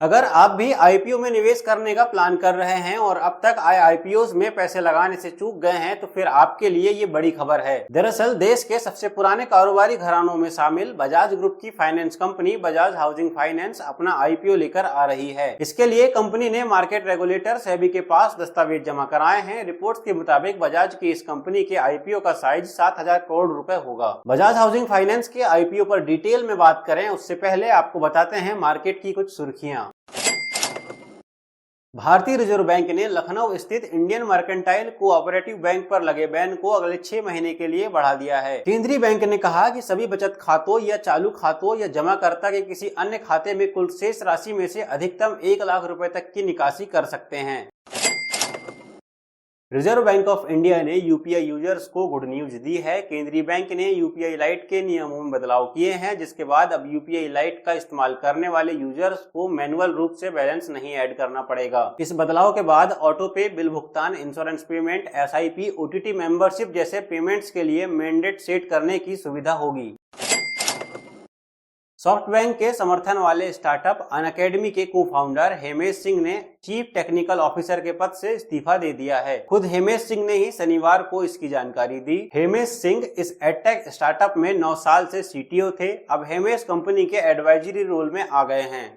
अगर आप भी आईपीओ में निवेश करने का प्लान कर रहे हैं और अब तक आए आईपीओ में पैसे लगाने से चूक गए हैं तो फिर आपके लिए ये बड़ी खबर है। दरअसल देश के सबसे पुराने कारोबारी घरानों में शामिल बजाज ग्रुप की finance company Bajaj housing finance अपना आईपीओ लेकर आ रही है। इसके लिए कंपनी ने मार्केट रेगुलेटर सेबी के पास दस्तावेज जमा कराए हैं। रिपोर्ट्स के मुताबिक बजाज की इस कंपनी के आईपीओ का साइज 7,000 करोड़ रुपए होगा। बजाज हाउसिंग फाइनेंस के आईपीओ पर डिटेल में बात करें उससे पहले आपको बताते हैं मार्केट की कुछ सुर्खियां। भारतीय रिजर्व बैंक ने लखनऊ स्थित इंडियन मर्केंटाइल कोऑपरेटिव बैंक पर लगे बैन को अगले 6 महीने के लिए बढ़ा दिया है। केंद्रीय बैंक ने कहा कि सभी बचत खातों या चालू खातों या जमाकर्ता के किसी अन्य खाते में कुल शेष राशि में से अधिकतम 1 लाख रुपए तक की निकासी कर सकते हैं। रिजर्व बैंक ऑफ इंडिया ने यूपीआई यूजर्स को गुड न्यूज दी है। केंद्रीय बैंक ने यूपीआई लाइट के नियमों में बदलाव किए हैं, जिसके बाद अब यूपीआई लाइट का इस्तेमाल करने वाले यूजर्स को मैनुअल रूप से बैलेंस नहीं ऐड करना पड़ेगा। इस बदलाव के बाद ऑटो पे, बिल भुगतान, insurance payment, SIP, OTT membership जैसे पेमेंट्स के लिए मैंडेट सेट करने की सुविधा होगी। सॉफ्टबैंक के समर्थन वाले स्टार्टअप अनअकैडमी के को-फाउंडर हेमेश सिंह ने चीफ टेक्निकल ऑफिसर के पद से इस्तीफा दे दिया है। खुद हेमेश सिंह ने ही शनिवार को इसकी जानकारी दी। हेमेश सिंह इस एडटेक स्टार्टअप में 9 साल से सीटीओ थे। अब हेमेश कंपनी के एडवाइजरी रोल में आ गए हैं।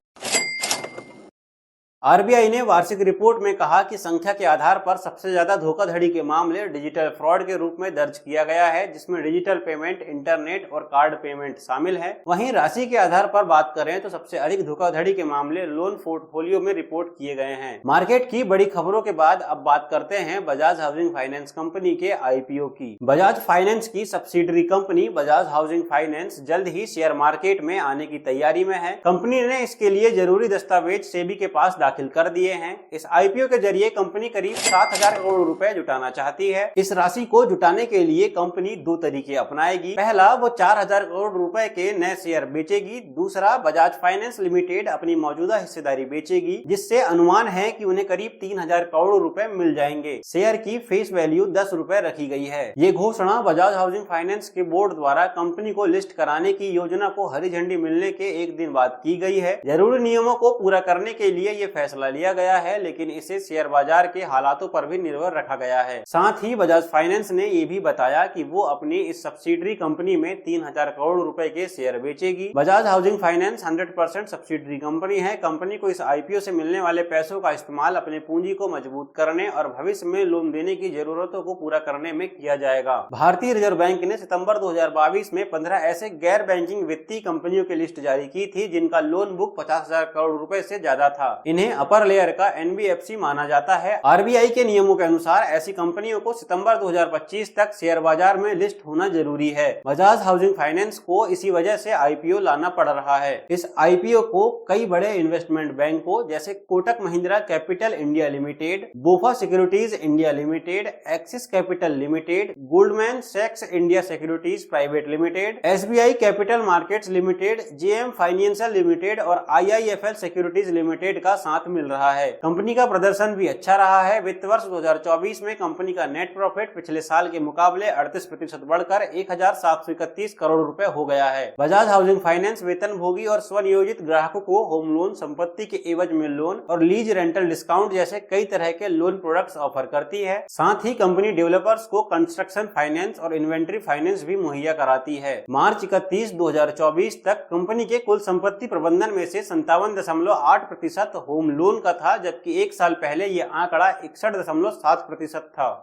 आरबीआई ने वार्षिक रिपोर्ट में कहा कि संख्या के आधार पर सबसे ज्यादा धोखाधड़ी के मामले डिजिटल फ्रॉड के रूप में दर्ज किया गया है, जिसमें डिजिटल पेमेंट, इंटरनेट और कार्ड पेमेंट शामिल है। वहीं राशि के आधार पर बात करें तो सबसे अधिक धोखाधड़ी के मामले लोन पोर्टफोलियो में रिपोर्ट किए गए हैं। मार्केट की बड़ी खबरों के बाद अब बात करते हैं बजाज हाउसिंग फाइनेंस कंपनी के आईपीओ की। बजाज फाइनेंस की subsidiary company Bajaj housing finance जल्द ही शेयर मार्केट में आने की तैयारी में है। कंपनी ने इसके लिए जरूरी दस्तावेज सेबी के पास दाखिल कर दिए हैं। इस आईपीओ के जरिए कंपनी करीब 7,000 करोड़ रुपए जुटाना चाहती है। इस राशि को जुटाने के लिए कंपनी 2 तरीके अपनाएगी। पहला, वो 4,000 करोड़ रुपए के नए शेयर बेचेगी। दूसरा, बजाज फाइनेंस लिमिटेड अपनी मौजूदा हिस्सेदारी बेचेगी, जिससे अनुमान है कि उन्हें करीब 3,000 करोड़ रुपए मिल जाएंगे। शेयर की फेस वैल्यू 10 रुपए रखी गई है। ये घोषणा बजाज हाउसिंग फाइनेंस के बोर्ड द्वारा कंपनी को लिस्ट कराने की योजना को हरी झंडी मिलने के एक दिन बाद की गई है। जरूरी नियमों को पूरा करने के लिए ये फैसला लिया गया है, लेकिन इसे शेयर बाजार के हालातों पर भी निर्भर रखा गया है। साथ ही बजाज फाइनेंस ने ये भी बताया कि वो अपनी इस सब्सिडरी कंपनी में 3,000 करोड़ रुपए के शेयर बेचेगी। Bajaj housing finance 100% subsidiary company है। कंपनी को इस आईपीओ से मिलने वाले पैसों का इस्तेमाल अपने पूंजी को मजबूत करने और भविष्य में लोन देने की जरूरतों को पूरा करने में किया जाएगा। भारतीय रिजर्व बैंक ने सितंबर 2022 में 15 ऐसे गैर बैंकिंग वित्तीय कंपनियों की लिस्ट जारी की थी जिनका लोन बुक 50,000 करोड़ रुपए से ज्यादा था। इन्हें अपर लेयर का एनबीएफसी माना जाता है। आरबीआई के नियमों के अनुसार ऐसी कंपनियों को सितंबर 2025 तक शेयर बाजार में लिस्ट होना जरूरी है। बजाज हाउसिंग फाइनेंस को इसी वजह से आईपीओ लाना पड़ रहा है। इस आईपीओ को कई बड़े इन्वेस्टमेंट बैंकों जैसे Kotak Mahindra capital India limited, BofA securities India limited, Axis capital limited, Goldman सैक्स India securities private limited, SBI capital markets limited, JM financial limited और आईआईएफएल सिक्योरिटीज लिमिटेड का साथ मिल रहा है। कंपनी का प्रदर्शन भी अच्छा रहा है। वित्त वर्ष 2024 में कंपनी का नेट प्रॉफिट पिछले साल के मुकाबले 38% बढ़कर 1,731 करोड़ रुपए हो गया है। बजाज हाउसिंग फाइनेंस वेतन भोगी और स्वनियोजित ग्राहकों को होम लोन, संपत्ति के एवज में लोन और लीज रेंटल डिस्काउंट जैसे कई तरह के लोन प्रोडक्ट्स ऑफर करती है। साथ ही कंपनी डेवलपर्स को कंस्ट्रक्शन फाइनेंस और इन्वेंट्री फाइनेंस भी मुहैया कराती है। मार्च 31, 2024 तक कंपनी के कुल संपत्ति प्रबंधन में से 57.8% होम लोन का था, जबकि एक साल पहले ये आंकड़ा 61.7% था।